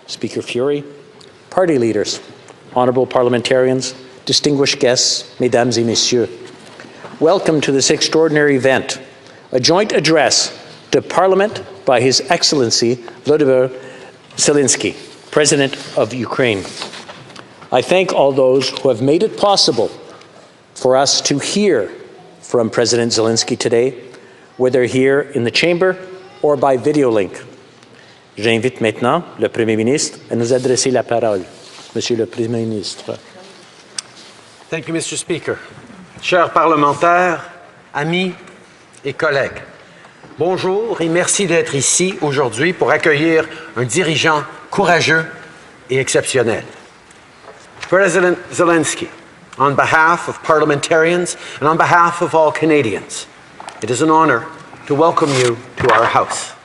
Speaker Fury, party leaders, honorable parliamentarians, distinguished guests, mesdames et messieurs, welcome to this extraordinary event, a joint address to Parliament by His Excellency Volodymyr Zelensky, President of Ukraine. I thank all those who have made it possible for us to hear from President Zelensky today, whether here in the chamber or by video link. J'invite maintenant le Premier ministre à nous adresser la parole. Monsieur le Premier ministre. Thank you, Mr. Speaker. Chers parlementaires, amis et collègues, bonjour et merci d'être ici aujourd'hui pour accueillir un dirigeant courageux et exceptionnel. President Zelensky, on behalf of parliamentarians and on behalf of all Canadians, it is an honor to welcome you to our House.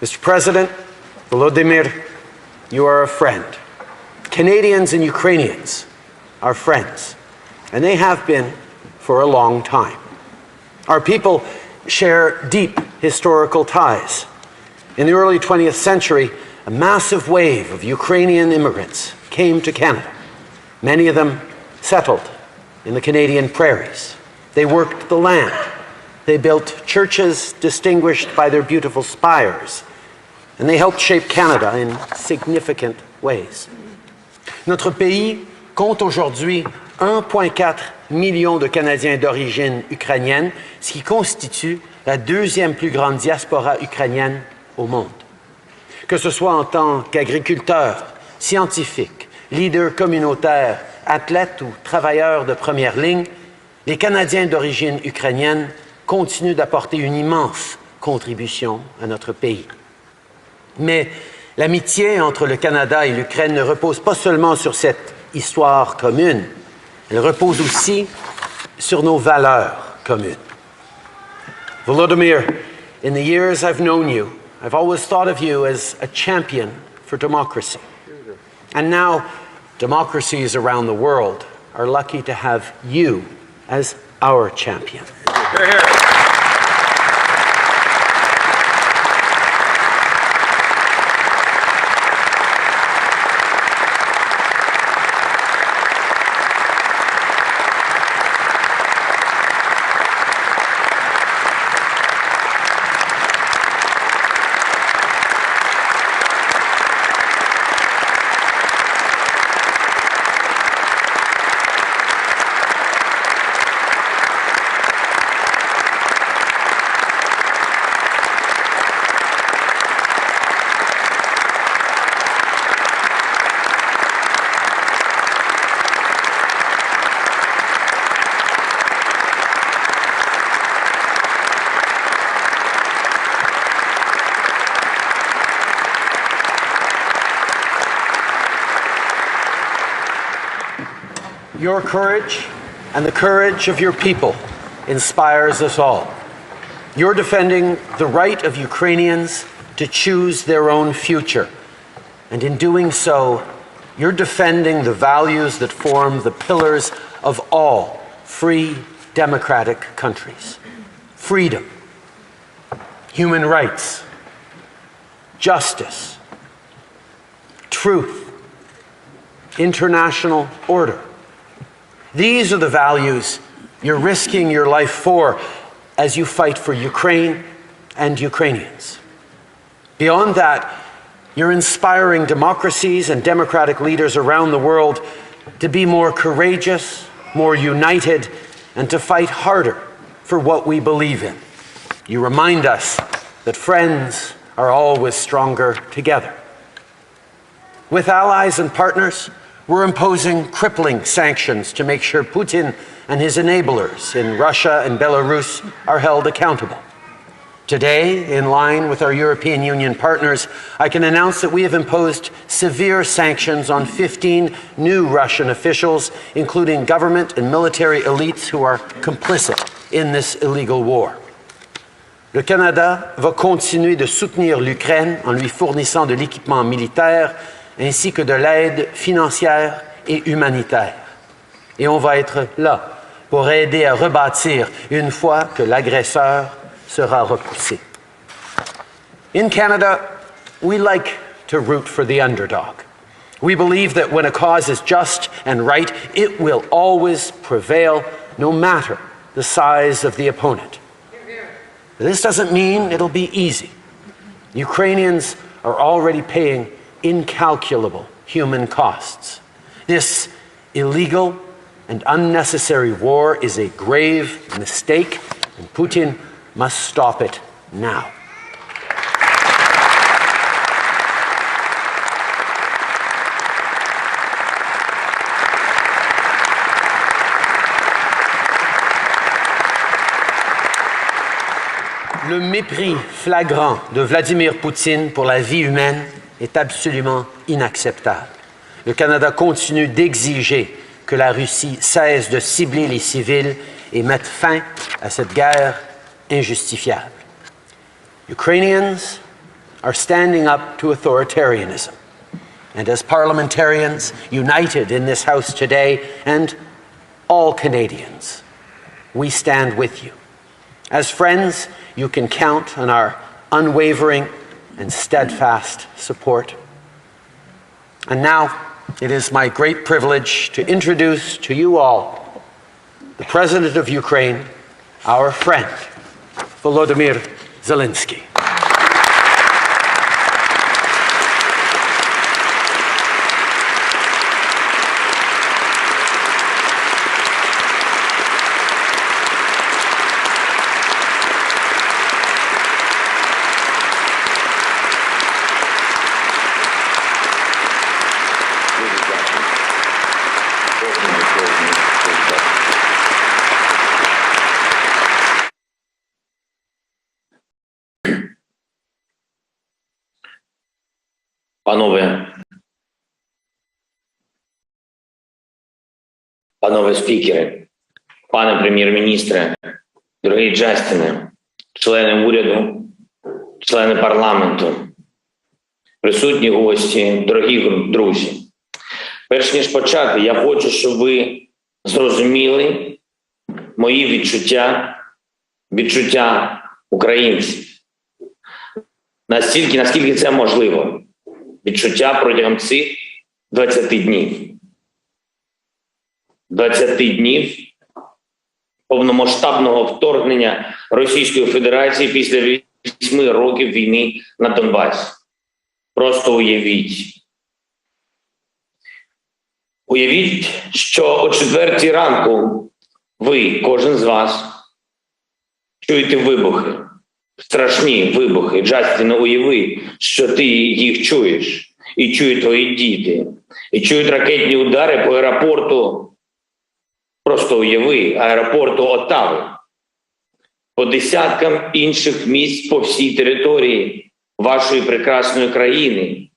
Mr. President, Volodymyr, you are a friend. Canadians and Ukrainians are friends, and they have been for a long time. Our people share deep historical ties. In the early 20th century, a massive wave of Ukrainian immigrants came to Canada. Many of them settled in the Canadian prairies. They worked the land. They built churches distinguished by their beautiful spires, and they helped shape Canada in significant ways. Notre pays compte aujourd'hui 1,4 million de Canadiens d'origine ukrainienne, ce qui constitue la deuxième plus grande diaspora ukrainienne au monde. Que ce soit en tant qu'agriculteurs, scientifiques, leaders communautaires, athlètes ou travailleurs de première ligne, les Canadiens d'origine ukrainienne continuent d'apporter une immense contribution à notre pays. Mais l'amitié entre le Canada et l'Ukraine ne repose pas seulement sur cette histoire commune, elle repose aussi sur nos valeurs communes. Volodymyr, in the years I've known you, I've always thought of you as a champion for democracy. And now, democracies around the world are lucky to have you as our champion. Hear, hear. Your courage and the courage of your people inspires us all. You're defending the right of Ukrainians to choose their own future. And in doing so, you're defending the values that form the pillars of all free, democratic countries. Freedom, human rights, justice, truth, international order. These are the values you're risking your life for as you fight for Ukraine and Ukrainians. Beyond that, you're inspiring democracies and democratic leaders around the world to be more courageous, more united, and to fight harder for what we believe in. You remind us that friends are always stronger together. With allies and partners, we're imposing crippling sanctions to make sure Putin and his enablers in Russia and Belarus are held accountable. Today, in line with our European Union partners, I can announce that we have imposed severe sanctions on 15 new Russian officials, including government and military elites who are complicit in this illegal war. Le Canada va continuer de soutenir l'Ukraine en lui fournissant de l'équipement militaire ainsi que de l'aide financière et humanitaire. Et on va être là pour aider à rebâtir une fois que l'agresseur sera repoussé. In Canada, we like to root for the underdog. We believe that when a cause is just and right, it will always prevail, no matter the size of the opponent. This doesn't mean it'll be easy. Ukrainians are already paying incalculable human costs. This illegal and unnecessary war is a grave mistake, and Putin must stop it now. Le mépris flagrant de Vladimir Poutine pour la vie humaine est absolument inacceptable. Le Canada continue d'exiger que la Russie cesse de cibler les civils et mette fin à cette guerre injustifiable. Ukrainians are standing up to authoritarianism. And as parliamentarians united in this House today, and all Canadians, we stand with you. As friends, you can count on our unwavering and steadfast support. And now, it is my great privilege to introduce to you all the President of Ukraine, our friend, Volodymyr Zelensky. Панове спікери, пане прем'єр-міністре, дорогі Джастіне, члени уряду, члени парламенту, присутні гості, дорогі друзі. Перш ніж почати, я хочу, щоб ви зрозуміли мої відчуття українців. Настільки, наскільки це можливо. Відчуття протягом цих 20 днів. 20 днів повномасштабного вторгнення Російської Федерації після 8 років війни на Донбасі. Просто уявіть. Уявіть, що о 4 ранку ви, кожен з вас, чуєте вибухи. Страшні вибухи. Джастіне, уяви, що ти їх чуєш. І чують твої діти. І чують ракетні удари по аеропорту. Просто уяви, аеропорту Оттави. По десяткам інших місць по всій території вашої прекрасної країни.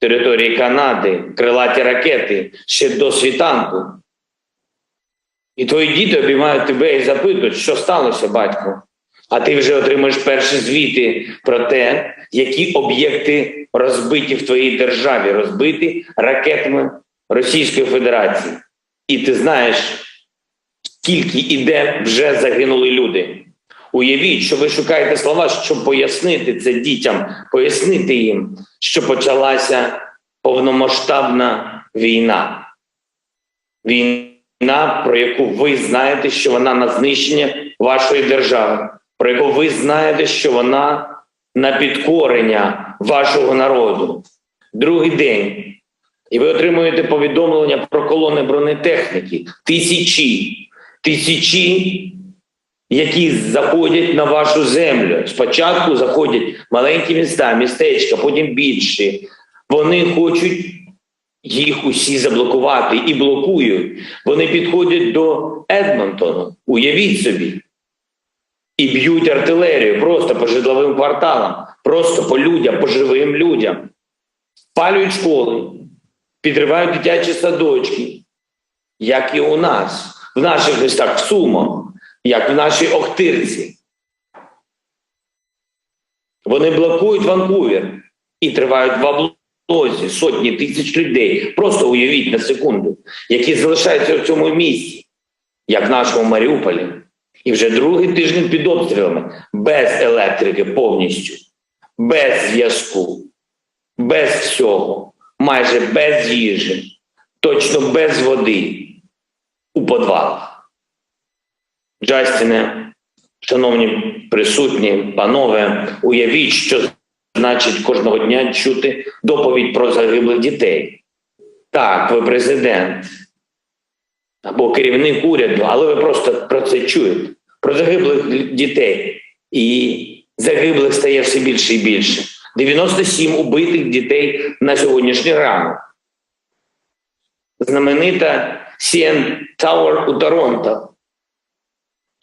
Території Канади, крилаті ракети, ще до світанку. І твої діти обіймають тебе і запитують, що сталося, батько? А ти вже отримаєш перші звіти про те, які об'єкти розбиті в твоїй державі, розбиті ракетами Російської Федерації. І ти знаєш, скільки і де вже загинули люди. Уявіть, що ви шукаєте слова, щоб пояснити це дітям, пояснити їм, що почалася повномасштабна війна. Війна, про яку ви знаєте, що вона на знищення вашої держави, про яку ви знаєте, що вона на підкорення вашого народу. Другий день. І ви отримуєте повідомлення про колони бронетехніки. Тисячі, які заходять на вашу землю. Спочатку заходять маленькі міста, містечка, потім більші. Вони хочуть їх усі заблокувати і блокують. Вони підходять до Едмонтону, уявіть собі. І б'ють артилерію просто по житловим кварталам, просто по людям, по живим людям. Спалюють школи, підривають дитячі садочки, як і у нас, в наших містах, в Сумах, як в нашій Охтирці. Вони блокують Ванкувер і тривають в облозі сотні тисяч людей. Просто уявіть на секунду, які залишаються в цьому місці, як в нашому Маріуполі. І вже другий тиждень під обстрілами, без електрики повністю, без зв'язку, без всього, майже без їжі, точно без води у підвалах. Джастіне, шановні присутні, панове, уявіть, що значить кожного дня чути доповідь про загиблих дітей. Так, ви президент або керівник уряду, але ви просто про це чуєте. Про загиблих дітей. І загиблих стає все більше і більше. 97 убитих дітей на сьогоднішній ранок. Знаменита CN Tower у Торонто.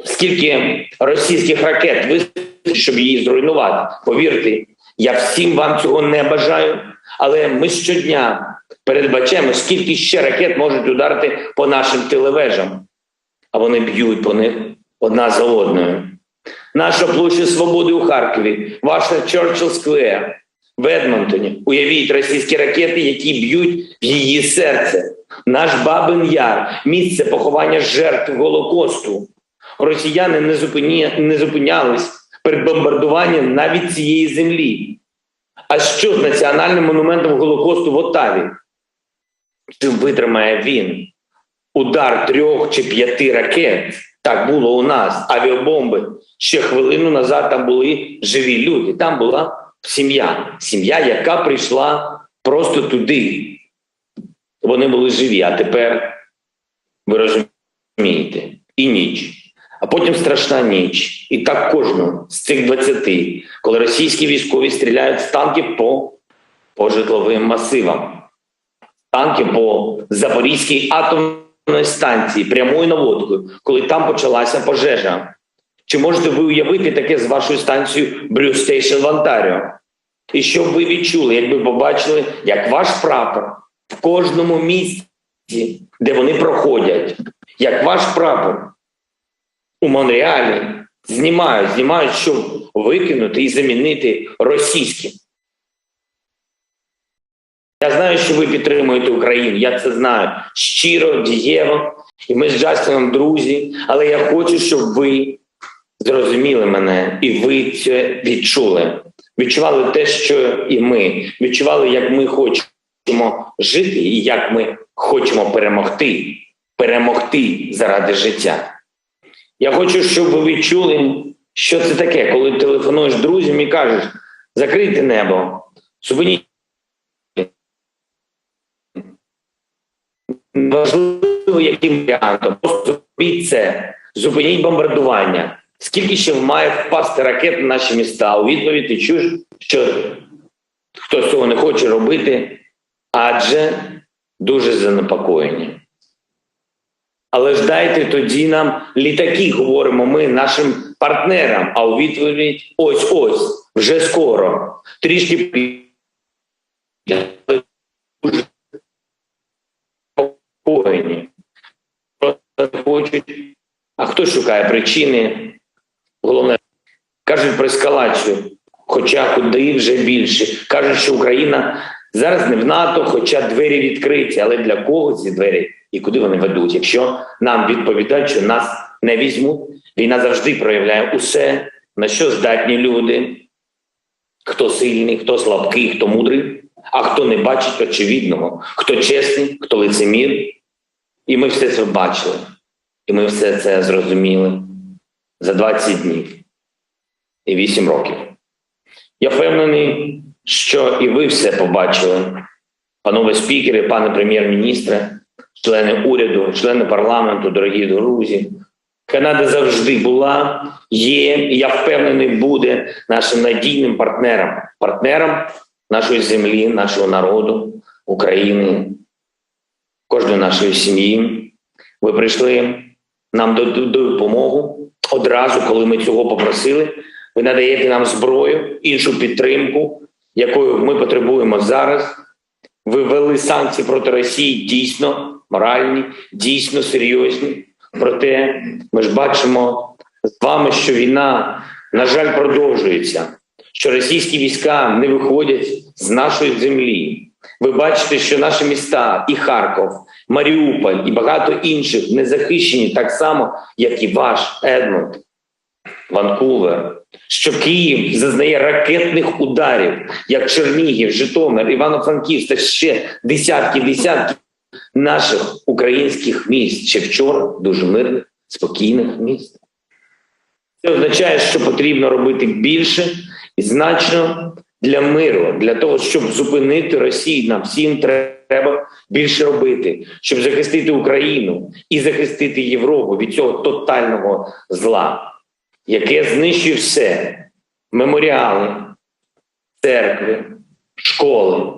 Скільки російських ракет вистачить, щоб її зруйнувати. Повірте, я всім вам цього не бажаю, але ми щодня передбачаємо, скільки ще ракет можуть ударити по нашим телевежам. А вони б'ють по них одна за одною. Наша площа Свободи у Харкові, ваша Черчилль Сквер в Едмонтоні. Уявіть, російські ракети, які б'ють в її серце. Наш Бабин Яр, місце поховання жертв Голокосту. Росіяни не зупинялись перед бомбардуванням навіть цієї землі. А що з національним монументом Голокосту в Оттаві? Чи витримає він удар 3 чи 5 ракет? Так було у нас. Авіабомби. Ще хвилину назад там були живі люди. Там була сім'я. Сім'я, яка прийшла просто туди. Вони були живі, а тепер, ви розумієте, і ніч. А потім страшна ніч. І так кожну з цих 20, коли російські військові стріляють з танків по житловим масивам. Танки по Запорізькій атомній станції прямою наводкою, коли там почалася пожежа. Чи можете ви уявити таке з вашою станцією Брю Стейшн в Онтаріо? І що б ви відчули, якби побачили, як ваш прапор в кожному місті, де вони проходять, як ваш прапор у Монреалі знімають, щоб викинути і замінити російським. Я знаю, що ви підтримуєте Україну, я це знаю. Щиро, дієво, і ми з Джастином друзі, але я хочу, щоб ви зрозуміли мене, і ви це відчули. Відчували те, що і ми. Відчували, як ми хочемо жити і як ми хочемо перемогти. Перемогти заради життя. Я хочу, щоб ви відчули, що це таке, коли телефонуєш друзям і кажеш: закрийте небо, зупиніть. Важливо, яким варіантом. Просто зробіть це. Зупиніть бомбардування. Скільки ще має впасти ракет на наші міста? У відповідь ти чуєш, що хтось цього не хоче робити, адже дуже занепокоєні. Але ж дайте тоді нам літаки, говоримо ми нашим партнерам, а у відповідь ось-ось, вже скоро. Трішки спокійні. Просто хочуть. А хто шукає причини? Головне, кажуть про ескалацію, хоча куди вже більше. Кажуть, що Україна зараз не в НАТО, хоча двері відкриті. Але для кого ці двері і куди вони ведуть? Якщо нам відповідають, що нас не візьмуть, війна завжди проявляє усе, на що здатні люди. Хто сильний, хто слабкий, хто мудрий, а хто не бачить очевидного, хто чесний, хто лицемір. І ми все це бачили. І ми все це зрозуміли за 20 днів і 8 років. Я впевнений, що і ви все побачили. Панове спікери, пане прем'єр-міністре, члени уряду, члени парламенту, дорогі друзі. Канада завжди була, є, і я впевнений, буде нашим надійним партнером. Партнером нашої землі, нашого народу, України, кожної нашої сім'ї. Ви прийшли нам допомогу одразу, коли ми цього попросили. Ви надаєте нам зброю, іншу підтримку, якою ми потребуємо зараз. Ви ввели санкції проти Росії дійсно моральні, дійсно серйозні. Проте ми ж бачимо з вами, що війна, на жаль, продовжується, що російські війська не виходять з нашої землі. Ви бачите, що наші міста і Харків, Маріуполь і багато інших не захищені так само, як і ваш Едмонтон, Ванкувер. Що Київ зазнає ракетних ударів, як Чернігів, Житомир, Івано-Франківськ та ще десятки наших українських міст. Ще вчора дуже мирних, спокійних міст. Це означає, що потрібно робити більше і значно для миру, для того, щоб зупинити Росію. Нам всім треба більше робити, щоб захистити Україну і захистити Європу від цього тотального зла, яке знищує все: меморіали, церкви, школи,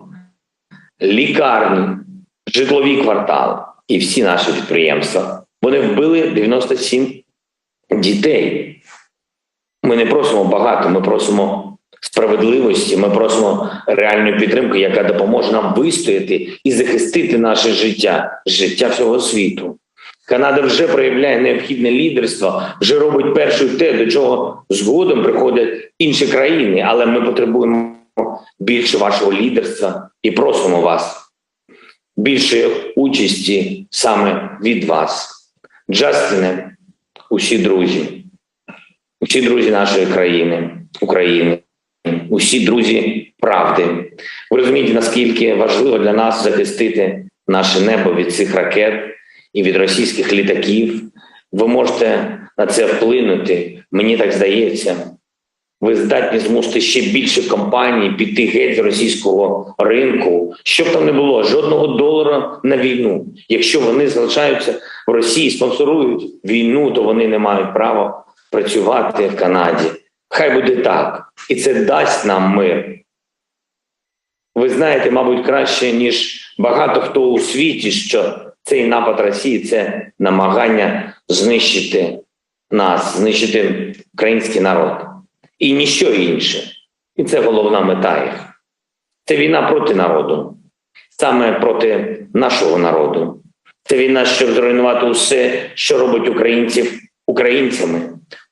лікарні, житлові квартали і всі наші підприємства. Вони вбили 97 дітей. Ми не просимо багато, ми просимо справедливості, ми просимо реальної підтримки, яка допоможе нам вистояти і захистити наше життя, життя всього світу. Канада вже проявляє необхідне лідерство, вже робить першою те, до чого згодом приходять інші країни, але ми потребуємо більше вашого лідерства і просимо вас більше участі саме від вас. Джастіне, усі друзі нашої країни, України, усі друзі правди. Ви розумієте, наскільки важливо для нас захистити наше небо від цих ракет і від російських літаків. Ви можете на це вплинути, мені так здається. Ви здатні змусити ще більше компаній піти геть з російського ринку. Щоб там не було, жодного долара на війну. Якщо вони залишаються в Росії, спонсорують війну, то вони не мають права працювати в Канаді. Хай буде так. І це дасть нам мир. Ви знаєте, мабуть, краще, ніж багато хто у світі, що цей напад Росії – це намагання знищити нас, знищити український народ. І ніщо інше. І це головна мета їх. Це війна проти народу. Саме проти нашого народу. Це війна, щоб зруйнувати усе, що робить українців українцями.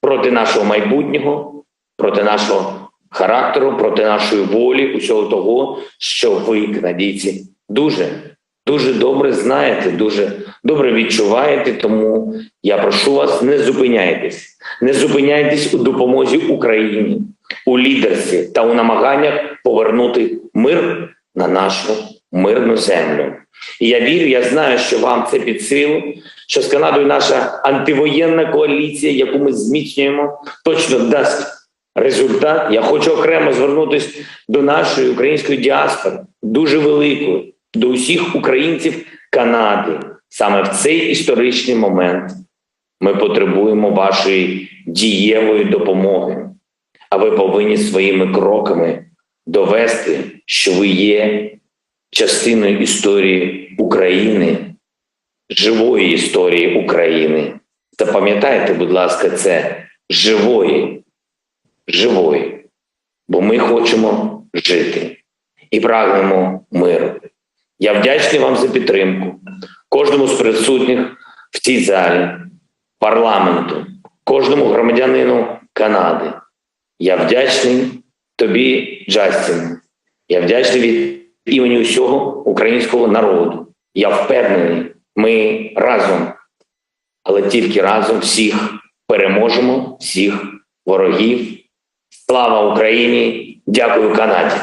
Проти нашого майбутнього, проти нашого характеру, проти нашої волі, усього того, що ви, канадійці, дуже добре знаєте, дуже добре відчуваєте, тому я прошу вас, не зупиняйтесь. Не зупиняйтесь у допомозі Україні, у лідерстві та у намаганнях повернути мир на нашу мирну землю. І я вірю, я знаю, що вам це під силу, що з Канадою наша антивоєнна коаліція, яку ми зміцнюємо, точно дасть результат. Я хочу окремо звернутися до нашої української діаспори, дуже великої, до усіх українців Канади. Саме в цей історичний момент ми потребуємо вашої дієвої допомоги. А ви повинні своїми кроками довести, що ви є частиною історії України, живої історії України. Запам'ятайте, будь ласка, це живої. Бо ми хочемо жити і прагнемо миру. Я вдячний вам за підтримку, кожному з присутніх в цій залі, парламенту, кожному громадянину Канади. Я вдячний тобі, Джастін. Я вдячний від імені усього українського народу. Я впевнений, ми разом, але тільки разом всіх переможемо, всіх ворогів. Слава Україні! Дякую Канаді!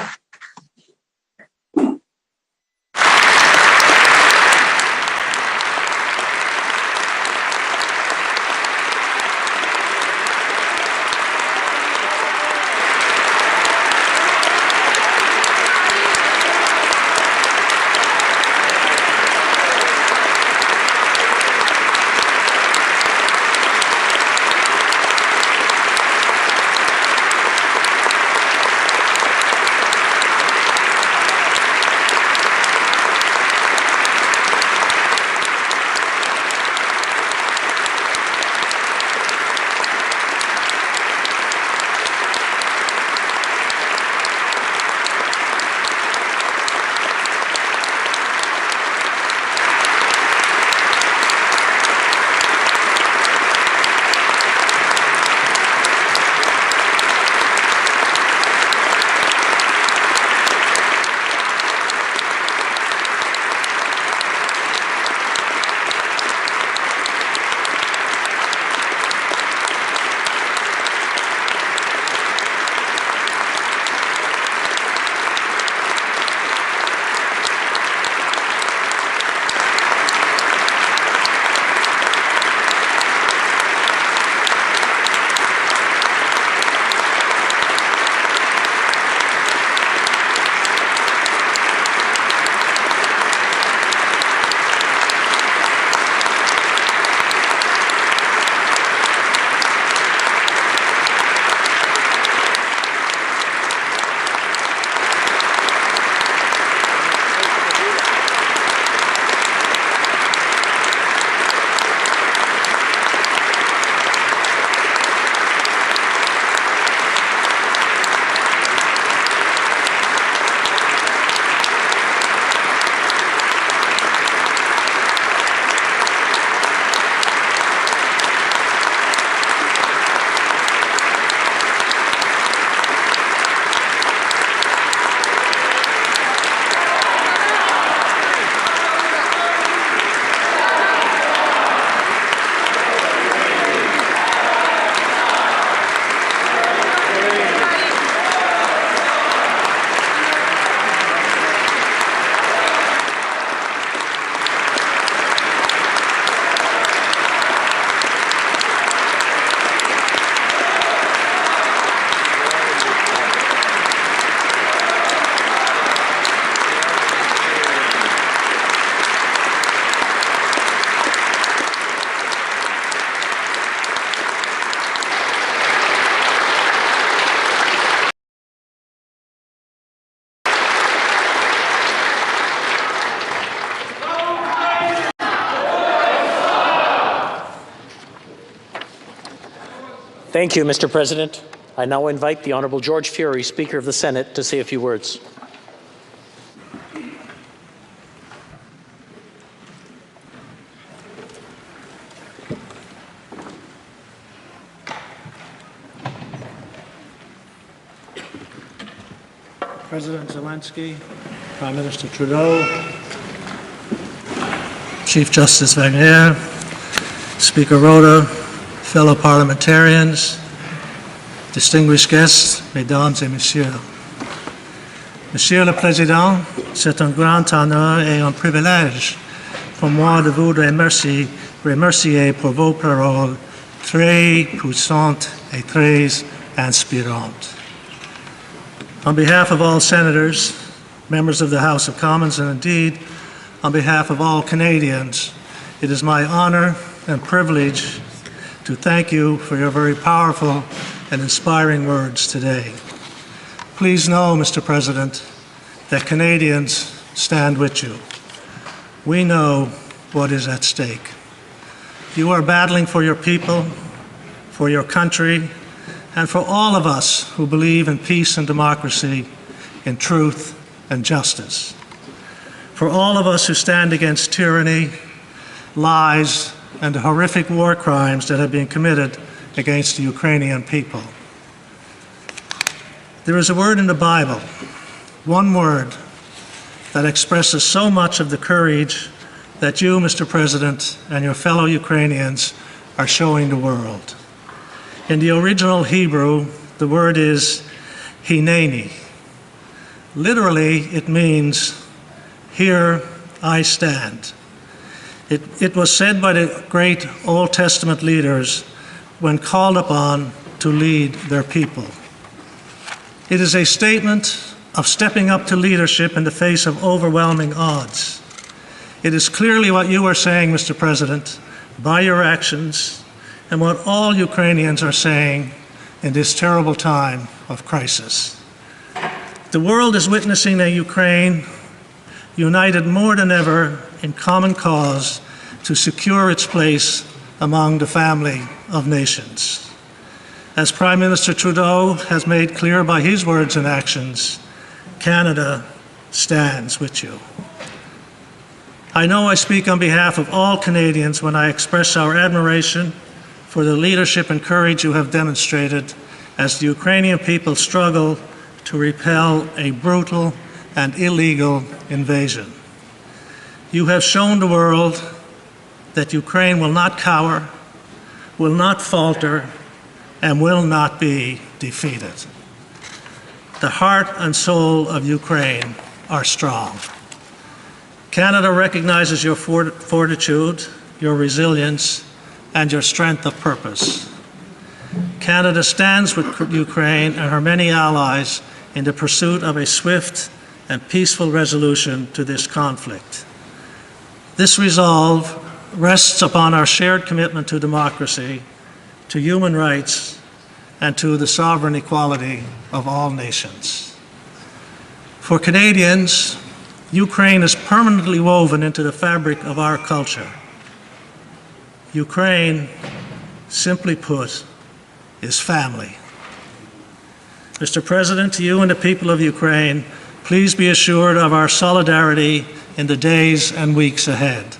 Thank you, Mr. President. I now invite the Honourable George Fury, Speaker of the Senate, to say a few words. President Zelensky, Prime Minister Trudeau, Chief Justice Wagner, Speaker Rota, fellow parliamentarians, distinguished guests, mesdames et messieurs. Monsieur le Président, c'est un grand honneur et un privilège pour moi de vous remercier pour vos paroles très puissantes et très inspirantes. On behalf of all senators, members of the House of Commons, and indeed on behalf of all Canadians, it is my honor and privilege to thank you for your very powerful and inspiring words today. Please know, Mr. President, that Canadians stand with you. We know what is at stake. You are battling for your people, for your country, and for all of us who believe in peace and democracy, in truth and justice. For all of us who stand against tyranny, lies, and the horrific war crimes that have been committed against the Ukrainian people. There is a word in the Bible, one word, that expresses so much of the courage that you, Mr. President, and your fellow Ukrainians are showing the world. In the original Hebrew, the word is hineni. Literally, it means, here I stand. It was said by the great Old Testament leaders when called upon to lead their people. It is a statement of stepping up to leadership in the face of overwhelming odds. It is clearly what you are saying, Mr. President, by your actions, and what all Ukrainians are saying in this terrible time of crisis. The world is witnessing a Ukraine united more than ever in common cause to secure its place among the family of nations. As Prime Minister Trudeau has made clear by his words and actions, Canada stands with you. I know I speak on behalf of all Canadians when I express our admiration for the leadership and courage you have demonstrated as the Ukrainian people struggle to repel a brutal and illegal invasion. You have shown the world that Ukraine will not cower, will not falter, and will not be defeated. The heart and soul of Ukraine are strong. Canada recognizes your fortitude, your resilience, and your strength of purpose. Canada stands with Ukraine and her many allies in the pursuit of a swift and peaceful resolution to this conflict. This resolve rests upon our shared commitment to democracy, to human rights, and to the sovereign equality of all nations. For Canadians, Ukraine is permanently woven into the fabric of our culture. Ukraine, simply put, is family. Mr. President, to you and the people of Ukraine, please be assured of our solidarity in the days and weeks ahead.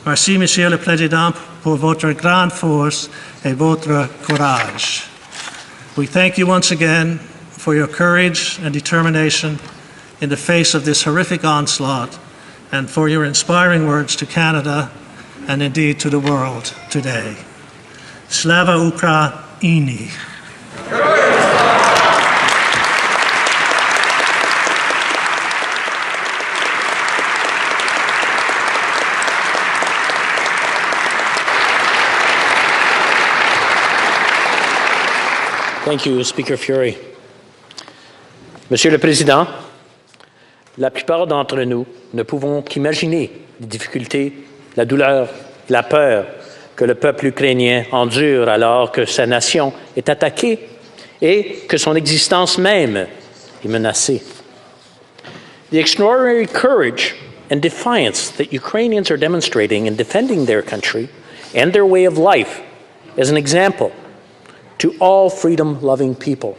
Merci, Monsieur le Président, pour votre grande force et votre courage. We thank you once again for your courage and determination in the face of this horrific onslaught and for your inspiring words to Canada and indeed to the world today. Slava Ukraini. Thank you, Speaker Fury. Monsieur le Président, la plupart d'entre nous ne pouvons qu'imaginer les difficultés, la douleur, la peur que le peuple ukrainien endure alors que sa nation est attaquée et que son existence même est menacée. The extraordinary courage and defiance that Ukrainians are demonstrating in defending their country and their way of life is an example to all freedom-loving people.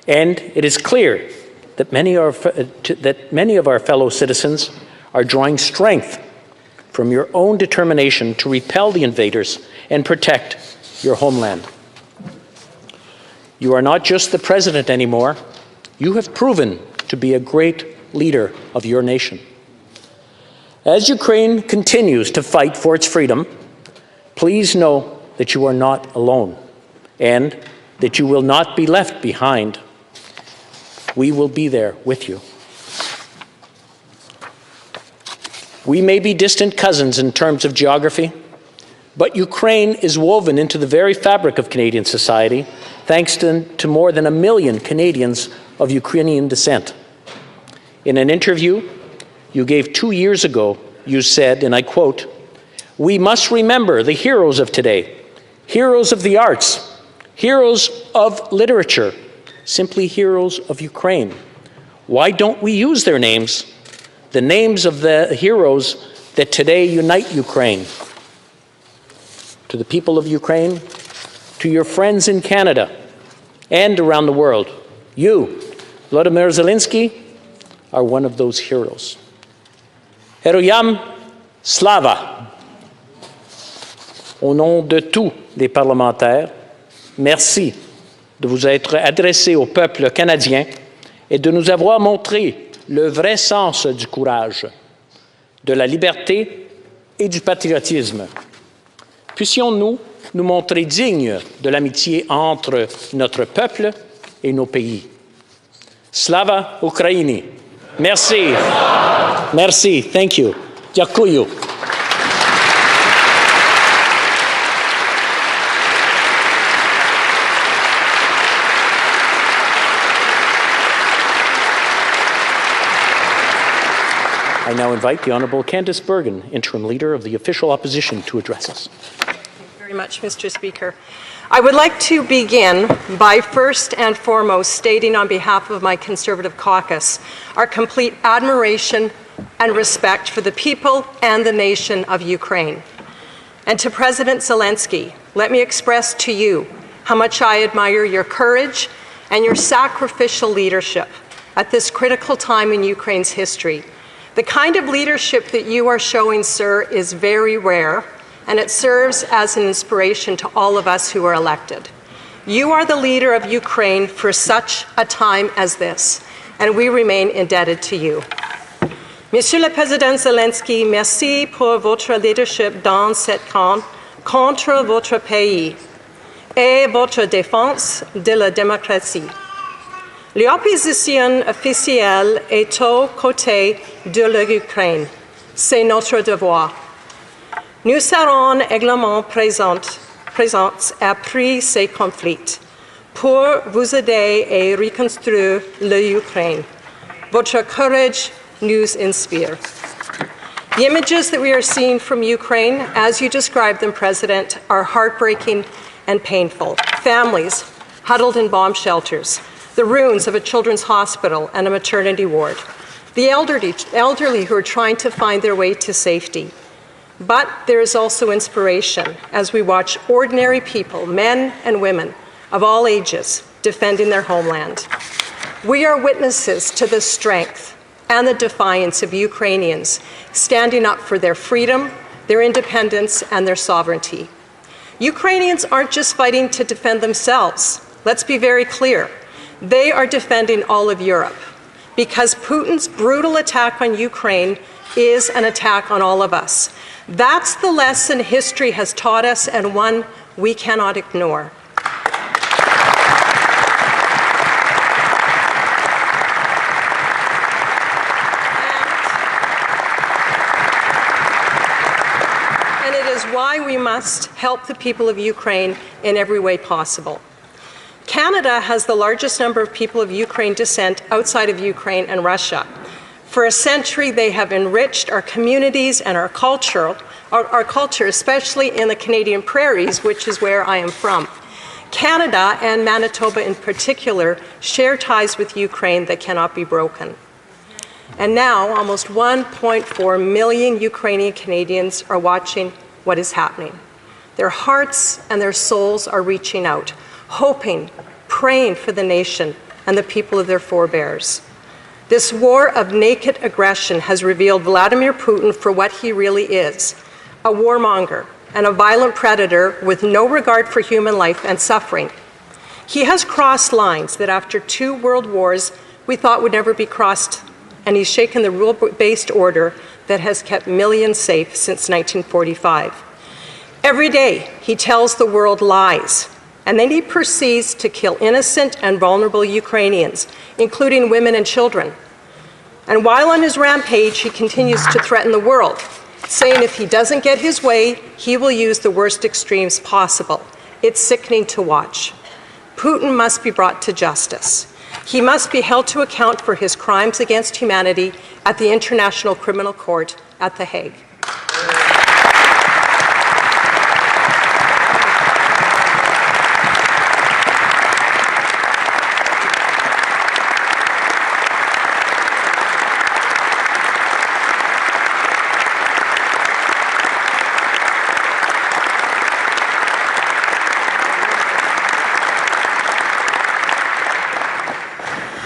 And it is clear that many of our fellow citizens are drawing strength from your own determination to repel the invaders and protect your homeland. You are not just the president anymore. You have proven to be a great leader of your nation. As Ukraine continues to fight for its freedom, please know that you are not alone and that you will not be left behind. We will be there with you. We may be distant cousins in terms of geography, but Ukraine is woven into the very fabric of Canadian society, thanks to more than 1 million Canadians of Ukrainian descent. In an interview you gave 2 years ago, you said, and I quote, "We must remember the heroes of today, heroes of the arts, heroes of literature, simply heroes of Ukraine. Why don't we use their names, the names of the heroes that today unite Ukraine?" To the people of Ukraine, to your friends in Canada and around the world, you, Volodymyr Zelensky, are one of those heroes. Heroyam Slava. Au nom de tous les parlementaires, merci de vous être adressé au peuple canadien et de nous avoir montré le vrai sens du courage, de la liberté et du patriotisme. Puissions-nous nous montrer dignes de l'amitié entre notre peuple et nos pays. Slava Ukraini. Merci. Merci. Thank you. Дякую. I now invite the Honourable Candice Bergen, Interim Leader of the Official Opposition, to address us. Thank you very much, Mr. Speaker. I would like to begin by first and foremost stating on behalf of my Conservative caucus our complete admiration and respect for the people and the nation of Ukraine. And to President Zelensky, let me express to you how much I admire your courage and your sacrificial leadership at this critical time in Ukraine's history. The kind of leadership that you are showing, sir, is very rare, and it serves as an inspiration to all of us who are elected. You are the leader of Ukraine for such a time as this, and we remain indebted to you. Monsieur le Président Zelensky, merci pour votre leadership dans cette camp contre votre pays et votre défense de la démocratie. L'opposition officielle est aux côtés de l'Ukraine. C'est notre devoir. Nous serons également présents après ces conflits pour vous aider à reconstruire l'Ukraine. Votre courage nous inspire. The images that we are seeing from Ukraine, as you described them, President, are heartbreaking and painful. Families huddled in bomb shelters, the ruins of a children's hospital and a maternity ward, the elderly who are trying to find their way to safety. But there is also inspiration as we watch ordinary people, men and women of all ages, defending their homeland. We are witnesses to the strength and the defiance of Ukrainians standing up for their freedom, their independence, and their sovereignty. Ukrainians aren't just fighting to defend themselves. Let's be very clear. They are defending all of Europe, because Putin's brutal attack on Ukraine is an attack on all of us. That's the lesson history has taught us, and one we cannot ignore. And it is why we must help the people of Ukraine in every way possible. Canada has the largest number of people of Ukraine descent outside of Ukraine and Russia. For a century, they have enriched our communities and our culture, especially in the Canadian prairies, which is where I am from. Canada, and Manitoba in particular, share ties with Ukraine that cannot be broken. And now, almost 1.4 million Ukrainian Canadians are watching what is happening. Their hearts and their souls are reaching out, hoping, praying for the nation and the people of their forebears. This war of naked aggression has revealed Vladimir Putin for what he really is, a warmonger and a violent predator with no regard for human life and suffering. He has crossed lines that after 2 world wars we thought would never be crossed, and he's shaken the rule-based order that has kept millions safe since 1945. Every day he tells the world lies, and then he proceeds to kill innocent and vulnerable Ukrainians, including women and children. And while on his rampage, he continues to threaten the world, saying if he doesn't get his way, he will use the worst extremes possible. It's sickening to watch. Putin must be brought to justice. He must be held to account for his crimes against humanity at the International Criminal Court at The Hague.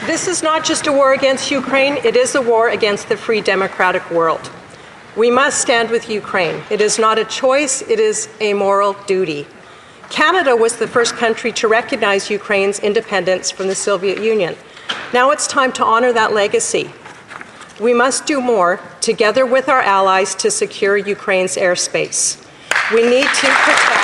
This is not just a war against Ukraine, it is a war against the free democratic world. We must stand with Ukraine. It is not a choice, it is a moral duty. Canada was the first country to recognize Ukraine's independence from the Soviet Union. Now it's time to honor that legacy. We must do more, together with our allies, to secure Ukraine's airspace. We need to protect.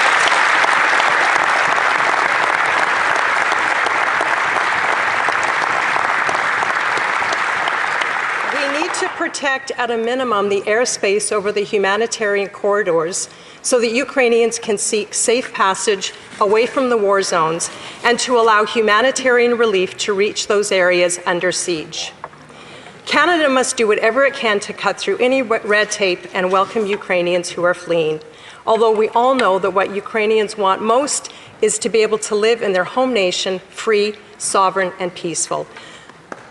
Protect at a minimum the airspace over the humanitarian corridors so that Ukrainians can seek safe passage away from the war zones and to allow humanitarian relief to reach those areas under siege. Canada must do whatever it can to cut through any red tape and welcome Ukrainians who are fleeing, although we all know that what Ukrainians want most is to be able to live in their home nation free, sovereign, and peaceful.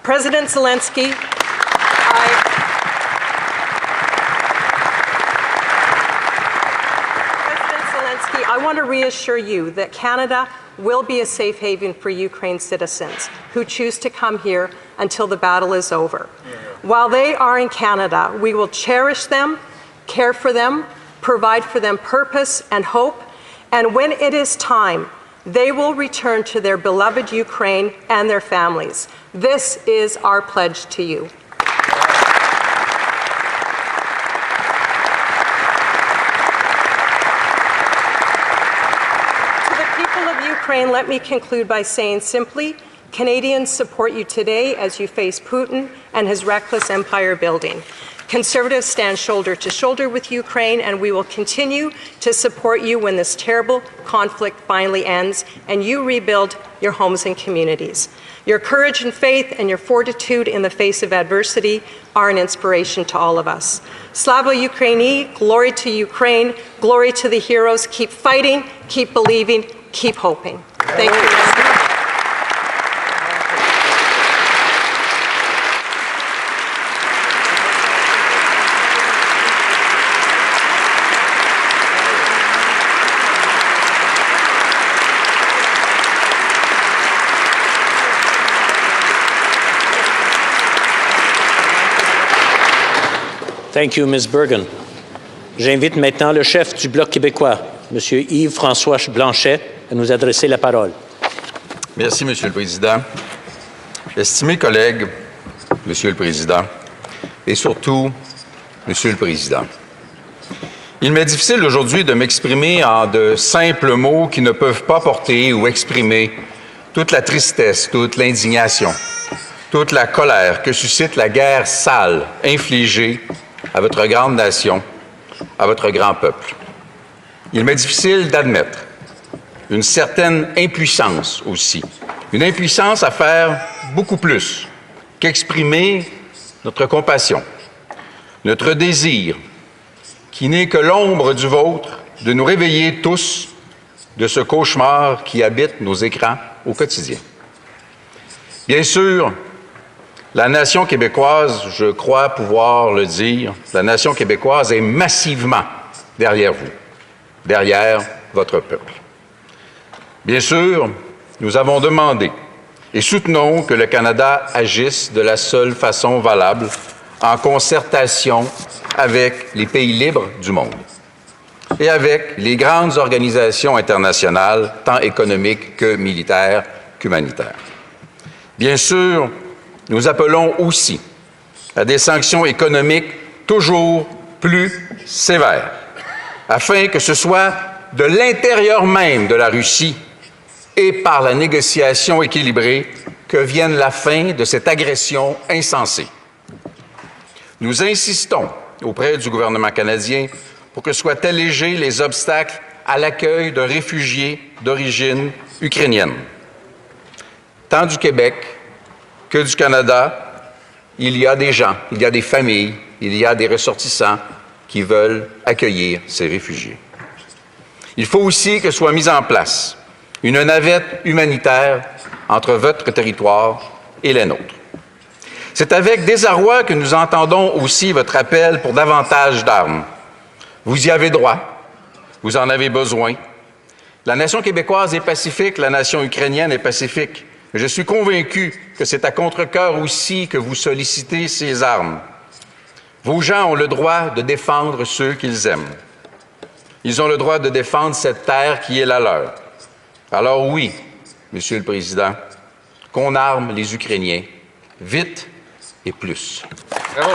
President Zelensky, I want to reassure you that Canada will be a safe haven for Ukraine citizens who choose to come here until the battle is over. While they are in Canada, we will cherish them, care for them, provide for them purpose and hope, and when it is time, they will return to their beloved Ukraine and their families. This is our pledge to you. Ukraine, let me conclude by saying simply, Canadians support you today as you face Putin and his reckless empire building. Conservatives stand shoulder to shoulder with Ukraine, and we will continue to support you when this terrible conflict finally ends and you rebuild your homes and communities. Your courage and faith and your fortitude in the face of adversity are an inspiration to all of us. Slava Ukraini, glory to Ukraine, glory to the heroes. Keep fighting, keep believing, keep hoping. Thank you. Thank you, Ms. Bergen. J'invite maintenant le chef du Bloc québécois, M. Yves-François Blanchet, à nous adresser la parole. Merci, Monsieur le Président. Estimés collègues, Monsieur le Président, et surtout, Monsieur le Président, il m'est difficile aujourd'hui de m'exprimer en de simples mots qui ne peuvent pas porter ou exprimer toute la tristesse, toute l'indignation, toute la colère que suscite la guerre sale infligée à votre grande nation, à votre grand peuple. Il m'est difficile d'admettre une certaine impuissance aussi, une impuissance à faire beaucoup plus qu'exprimer notre compassion, notre désir, qui n'est que l'ombre du vôtre, de nous réveiller tous de ce cauchemar qui habite nos écrans au quotidien. Bien sûr, la nation québécoise, je crois pouvoir le dire, la nation québécoise est massivement derrière vous, derrière votre peuple. Bien sûr, nous avons demandé et soutenons que le Canada agisse de la seule façon valable en concertation avec les pays libres du monde et avec les grandes organisations internationales, tant économiques que militaires qu'humanitaires. Bien sûr, nous appelons aussi à des sanctions économiques toujours plus sévères, afin que ce soit de l'intérieur même de la Russie et par la négociation équilibrée que vienne la fin de cette agression insensée. Nous insistons auprès du gouvernement canadien pour que soient allégés les obstacles à l'accueil d'un réfugié d'origine ukrainienne. Tant du Québec que du Canada, il y a des gens, il y a des familles, il y a des ressortissants qui veulent accueillir ces réfugiés. Il faut aussi que soit mise en place une navette humanitaire entre votre territoire et les nôtres. C'est avec désarroi que nous entendons aussi votre appel pour davantage d'armes. Vous y avez droit, vous en avez besoin. La nation québécoise est pacifique, la nation ukrainienne est pacifique. Je suis convaincu que c'est à contre-cœur aussi que vous sollicitez ces armes. Vos gens ont le droit de défendre ceux qu'ils aiment. Ils ont le droit de défendre cette terre qui est la leur. Alors oui, Monsieur le Président, qu'on arme les Ukrainiens, vite et plus. Bravo.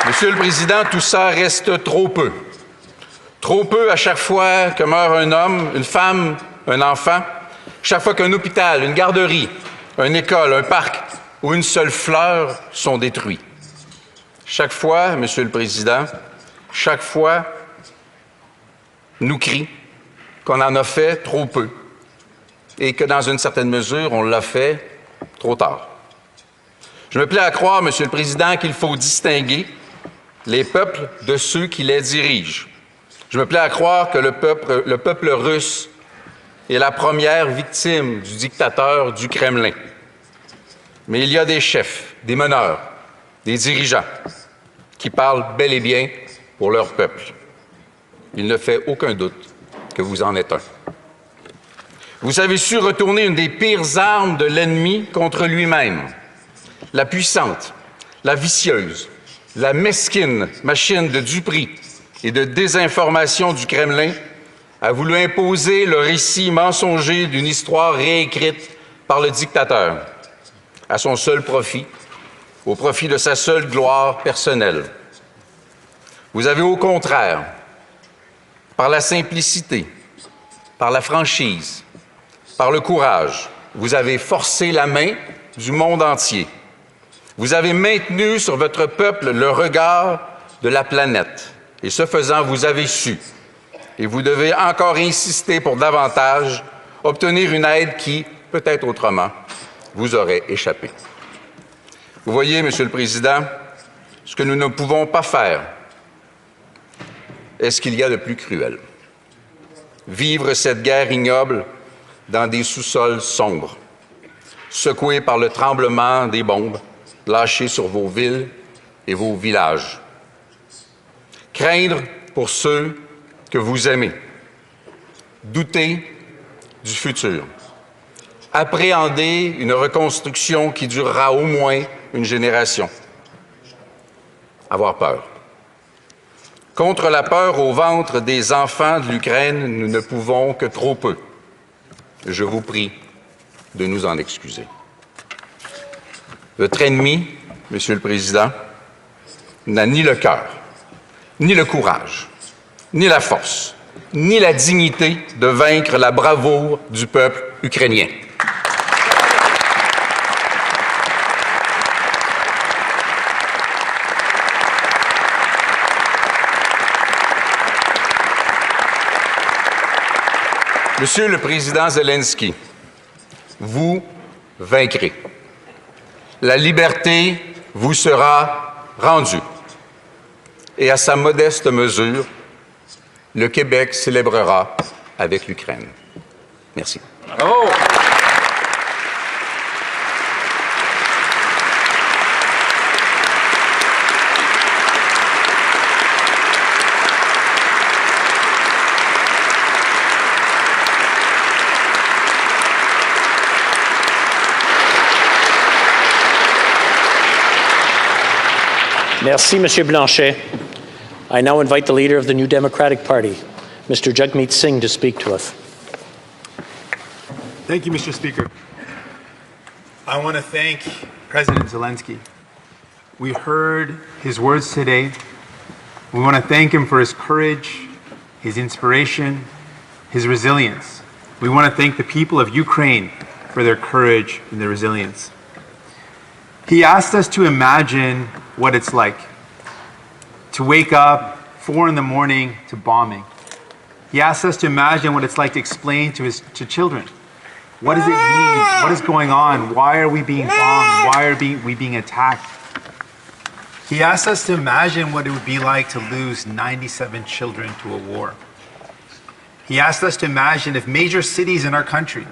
Monsieur le Président, tout ça reste trop peu. Trop peu à chaque fois que meurt un homme, une femme, un enfant, chaque fois qu'un hôpital, une garderie, une école, un parc ou une seule fleur sont détruits. Chaque fois, Monsieur le Président, chaque fois, nous crient qu'on en a fait trop peu et que dans une certaine mesure, on l'a fait trop tard. Je me plais à croire, Monsieur le Président, qu'il faut distinguer les peuples de ceux qui les dirigent. Je me plais à croire que le peuple russe est la première victime du dictateur du Kremlin. Mais il y a des chefs, des meneurs, des dirigeants qui parlent bel et bien pour leur peuple. Il ne fait aucun doute que vous en êtes un. Vous avez su retourner une des pires armes de l'ennemi contre lui-même, la puissante, la vicieuse, la mesquine machine de duperie et de désinformation du Kremlin a voulu imposer le récit mensonger d'une histoire réécrite par le dictateur, à son seul profit, au profit de sa seule gloire personnelle. Vous avez au contraire, par la simplicité, par la franchise, par le courage, vous avez forcé la main du monde entier. Vous avez maintenu sur votre peuple le regard de la planète. Et ce faisant, vous avez su, et vous devez encore insister pour davantage, obtenir une aide qui, peut-être autrement, vous aurait échappé. Vous voyez, Monsieur le Président, ce que nous ne pouvons pas faire est ce qu'il y a de plus cruel. Vivre cette guerre ignoble dans des sous-sols sombres, secoués par le tremblement des bombes lâchées sur vos villes et vos villages. Craindre pour ceux que vous aimez. Douter du futur. Appréhender une reconstruction qui durera au moins une génération. Avoir peur. Contre la peur au ventre des enfants de l'Ukraine, nous ne pouvons que trop peu. Je vous prie de nous en excuser. Votre ennemi, Monsieur le Président, n'a ni le cœur, ni le courage, ni la force, ni la dignité de vaincre la bravoure du peuple ukrainien. Monsieur le Président Zelensky, vous vaincrez. La liberté vous sera rendue. Et à sa modeste mesure, le Québec célébrera avec l'Ukraine. Merci. Bravo! Merci, Monsieur Blanchet. I now invite the leader of the New Democratic Party, Mr. Jagmeet Singh, to speak to us. Thank you, Mr. Speaker. I want to thank President Zelensky. We heard his words today. We want to thank him for his courage, his inspiration, his resilience. We want to thank the people of Ukraine for their courage and their resilience. He asked us to imagine what it's like to wake up 4 in the morning to bombing. He asked us to imagine what it's like to explain to children. What does it mean? What is going on? Why are we being bombed? Why are we being attacked? He asked us to imagine what it would be like to lose 97 children to a war. He asked us to imagine if major cities in our country,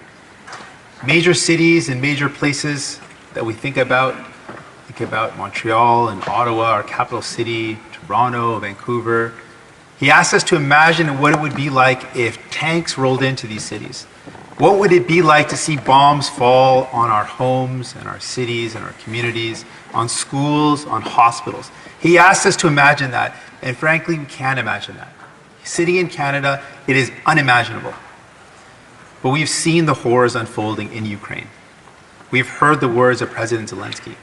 major cities and major places that we think about Montreal and Ottawa, our capital city, Toronto, Vancouver. He asked us to imagine what it would be like if tanks rolled into these cities. What would it be like to see bombs fall on our homes and our cities and our communities, on schools, on hospitals? He asked us to imagine that, and frankly, we can't imagine that. Sitting in Canada, it is unimaginable. But we've seen the horrors unfolding in Ukraine. We've heard the words of President Zelensky.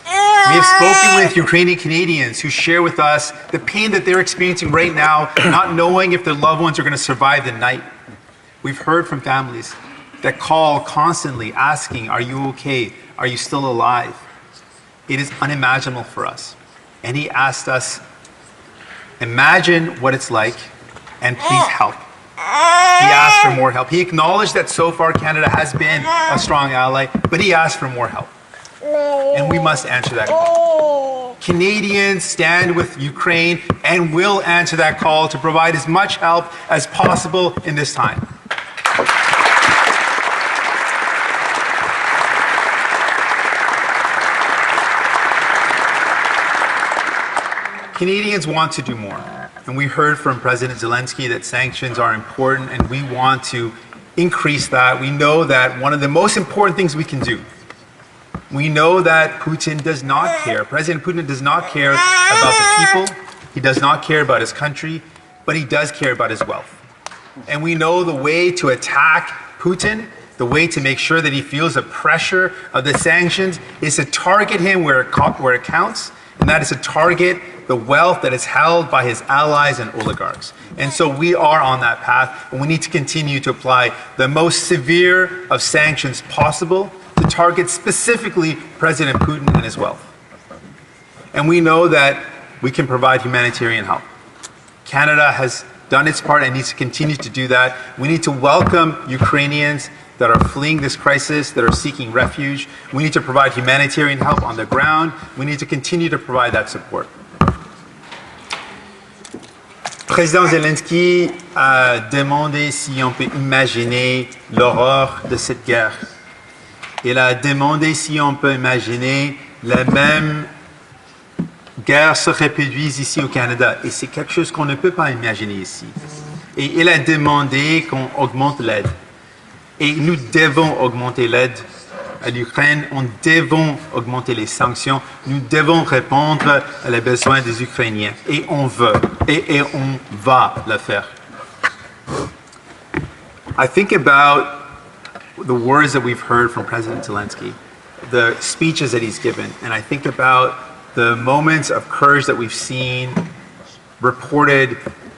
We have spoken with Ukrainian Canadians who share with us the pain that they're experiencing right now, not knowing if their loved ones are going to survive the night. We've heard from families that call constantly asking, are you okay? Are you still alive? It is unimaginable for us. And he asked us, imagine what it's like and please help. He asked for more help. He acknowledged that so far Canada has been a strong ally, but he asked for more help. And we must answer that call. Canadians stand with Ukraine and will answer that call to provide as much help as possible in this time. Canadians want to do more. And we heard from President Zelensky that sanctions are important and we want to increase that. We know that one of the most important things we can do, we know that Putin does not care. President Putin does not care about the people. He does not care about his country, but he does care about his wealth. And we know the way to attack Putin, the way to make sure that he feels the pressure of the sanctions is to target him where it counts, and that is to target the wealth that is held by his allies and oligarchs. And so we are on that path, and we need to continue to apply the most severe of sanctions possible to target specifically President Putin and his wealth. And we know that we can provide humanitarian help. Canada has done its part and needs to continue to do that. We need to welcome Ukrainians that are fleeing this crisis, that are seeking refuge. We need to provide humanitarian help on the ground. We need to continue to provide that support. Président Zelensky a demandé si on peut imaginer l'horreur de cette guerre. Il a demandé si on peut imaginer la même guerre se reproduise ici au Canada. Et c'est quelque chose qu'on ne peut pas imaginer ici. Et il a demandé qu'on augmente l'aide. Et nous devons augmenter l'aide à l'Ukraine, nous devons augmenter les sanctions, nous devons répondre à les besoins des Ukrainiens. Et on veut, et on va le faire. I think about the words that we've heard from President Zelensky, the speeches that he's given, and I think about the moments of courage that we've seen reported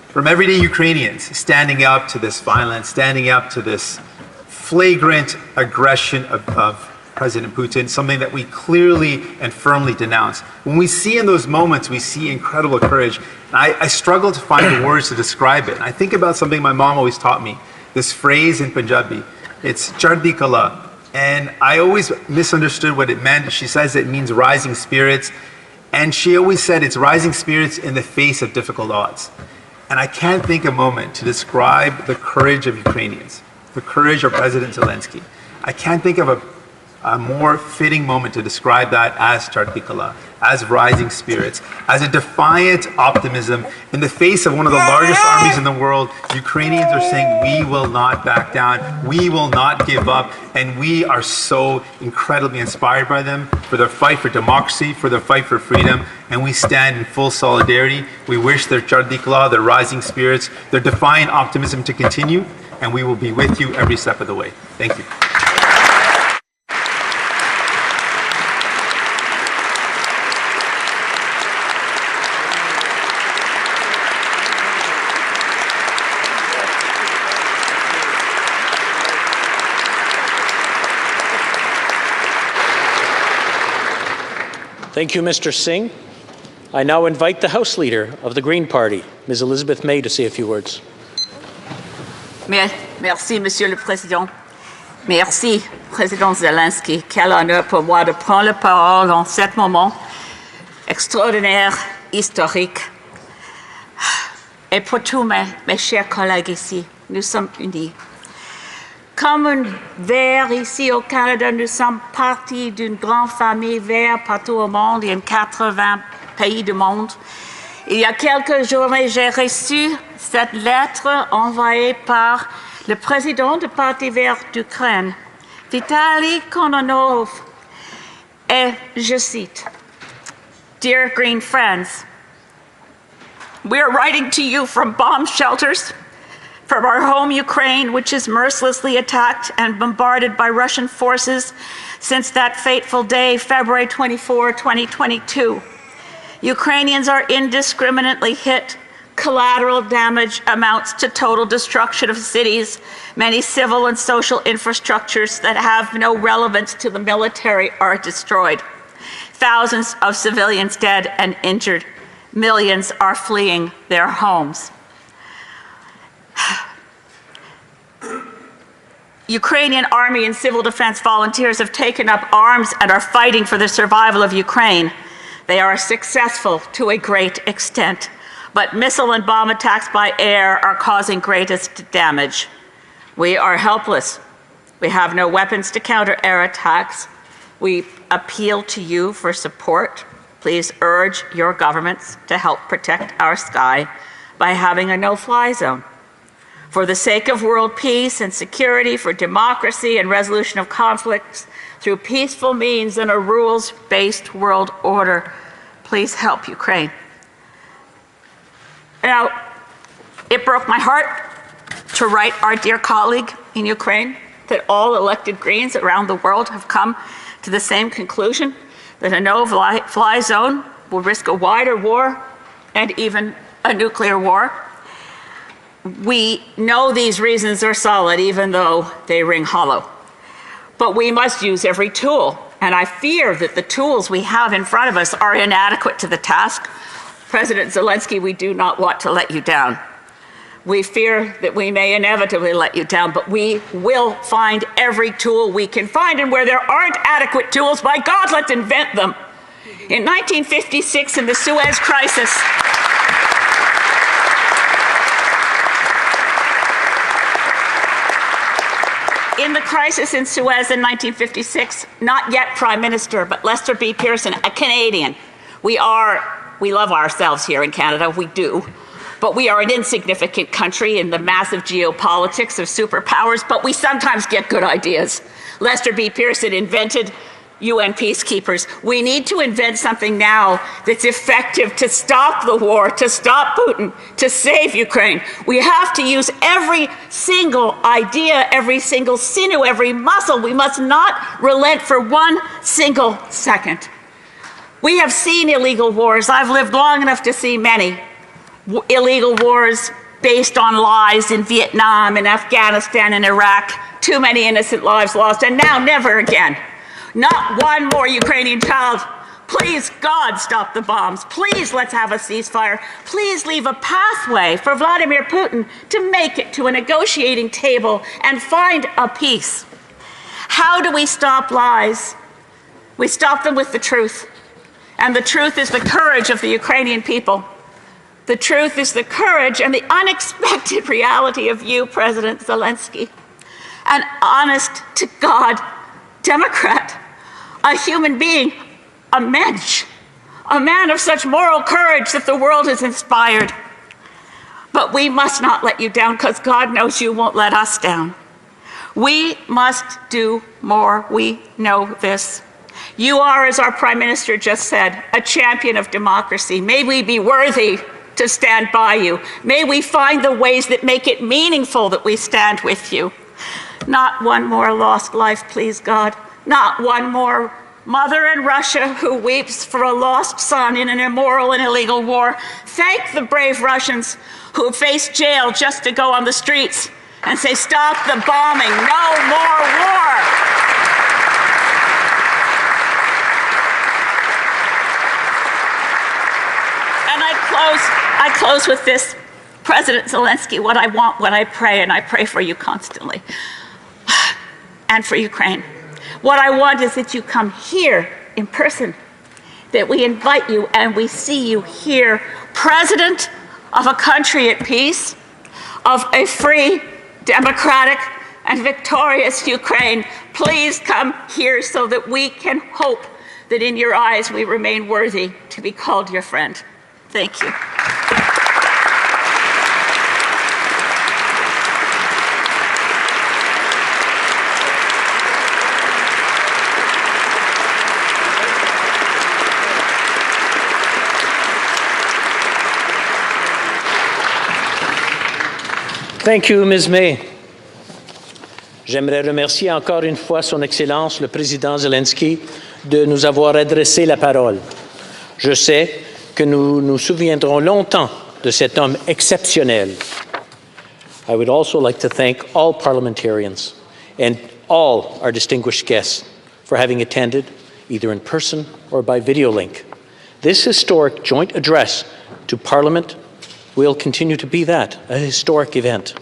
from everyday Ukrainians standing up to this violence, standing up to this flagrant aggression of President Putin, something that we clearly and firmly denounce. When we see in those moments, we see incredible courage. I struggle to find the words to describe it. And I think about something my mom always taught me, this phrase in Punjabi. It's Chardi Kala. And I always misunderstood what it meant. She says it means rising spirits. And she always said it's rising spirits in the face of difficult odds. And I can't think a moment to describe the courage of Ukrainians, the courage of President Zelensky. I can't think of a more fitting moment to describe that as Chardikala, as rising spirits, as a defiant optimism in the face of one of the largest armies in the world. Ukrainians are saying, we will not back down, we will not give up, and we are so incredibly inspired by them for their fight for democracy, for their fight for freedom, and we stand in full solidarity. We wish their Chardikala, their rising spirits, their defiant optimism to continue, and we will be with you every step of the way. Thank you. Thank you, Mr. Singh. I now invite the House Leader of the Green Party, Ms. Elizabeth May, to say a few words. Merci, Monsieur le Président. Merci, Président Zelensky. Quel honneur pour moi de prendre la parole en ce moment extraordinaire, historique. Et pour tous mes chers collègues ici, nous sommes unis. Comme un vert ici au Canada, nous sommes partis d'une grande famille vert partout au monde, il y a 80 pays du monde. Il y a quelques journées, j'ai reçu cette lettre envoyée par le président du Parti vert d'Ukraine, Vitaly Kononov. Et je cite, Dear Green friends, we are writing to you from bomb shelters, from our home Ukraine, which is mercilessly attacked and bombarded by Russian forces since that fateful day, February 24, 2022. Ukrainians are indiscriminately hit. Collateral damage amounts to total destruction of cities. Many civil and social infrastructures that have no relevance to the military are destroyed. Thousands of civilians dead and injured. Millions are fleeing their homes. Ukrainian army and civil defense volunteers have taken up arms and are fighting for the survival of Ukraine. They are successful to a great extent, but missile and bomb attacks by air are causing greatest damage. We are helpless. We have no weapons to counter air attacks. We appeal to you for support. Please urge your governments to help protect our sky by having a no-fly zone. For the sake of world peace and security, for democracy and resolution of conflicts through peaceful means and a rules-based world order, please help Ukraine. Now, it broke my heart to write our dear colleague in Ukraine that all elected Greens around the world have come to the same conclusion, that a no-fly zone will risk a wider war and even a nuclear war. We know these reasons are solid, even though they ring hollow. But we must use every tool, and I fear that the tools we have in front of us are inadequate to the task. President Zelensky, we do not want to let you down. We fear that we may inevitably let you down, but we will find every tool we can find, and where there aren't adequate tools, by God, let's invent them. In 1956, in the Suez Crisis, in the crisis in Suez in 1956, not yet Prime Minister, but Lester B. Pearson, a Canadian. We love ourselves here in Canada, we do. But we are an insignificant country in the massive geopolitics of superpowers, but we sometimes get good ideas. Lester B. Pearson invented UN peacekeepers. We need to invent something now that's effective to stop the war, to stop Putin, to save Ukraine. We have to use every single idea, every single sinew, every muscle. We must not relent for one single second. We have seen illegal wars. I've lived long enough to see many illegal wars based on lies in Vietnam and Afghanistan and Iraq. Too many innocent lives lost, and now never again. Not one more Ukrainian child. Please, God, stop the bombs. Please, let's have a ceasefire. Please leave a pathway for Vladimir Putin to make it to a negotiating table and find a peace. How do we stop lies? We stop them with the truth. And the truth is the courage of the Ukrainian people. The truth is the courage and the unexpected reality of you, President Zelensky, an honest-to-God Democrat a human being, a mensch, a man of such moral courage that the world is inspired. But we must not let you down, because God knows you won't let us down. We must do more. We know this. You are, as our Prime Minister just said, a champion of democracy. May we be worthy to stand by you. May we find the ways that make it meaningful that we stand with you. Not one more lost life, please, God. Not one more mother in Russia who weeps for a lost son in an immoral and illegal war. Thank the brave Russians who face jail just to go on the streets and say, stop the bombing, no more war. And I close with this. President Zelensky, what I want, what I pray, and I pray for you constantly, and for Ukraine. What I want is that you come here in person, that we invite you and we see you here, president of a country at peace, of a free, democratic, and victorious Ukraine. Please come here so that we can hope that in your eyes we remain worthy to be called your friend. Thank you. Thank you, Ms. May. J'aimerais remercier encore une fois Son Excellence, le Président Zelensky, de nous avoir adressé la parole. Je sais que nous nous souviendrons longtemps de cet homme exceptionnel. I would also like to thank all parliamentarians and all our distinguished guests for having attended, either in person or by video link. This historic joint address to Parliament will continue to be that, a historic event.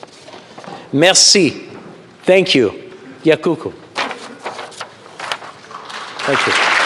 Merci. Thank you. Yakuku. Thank you.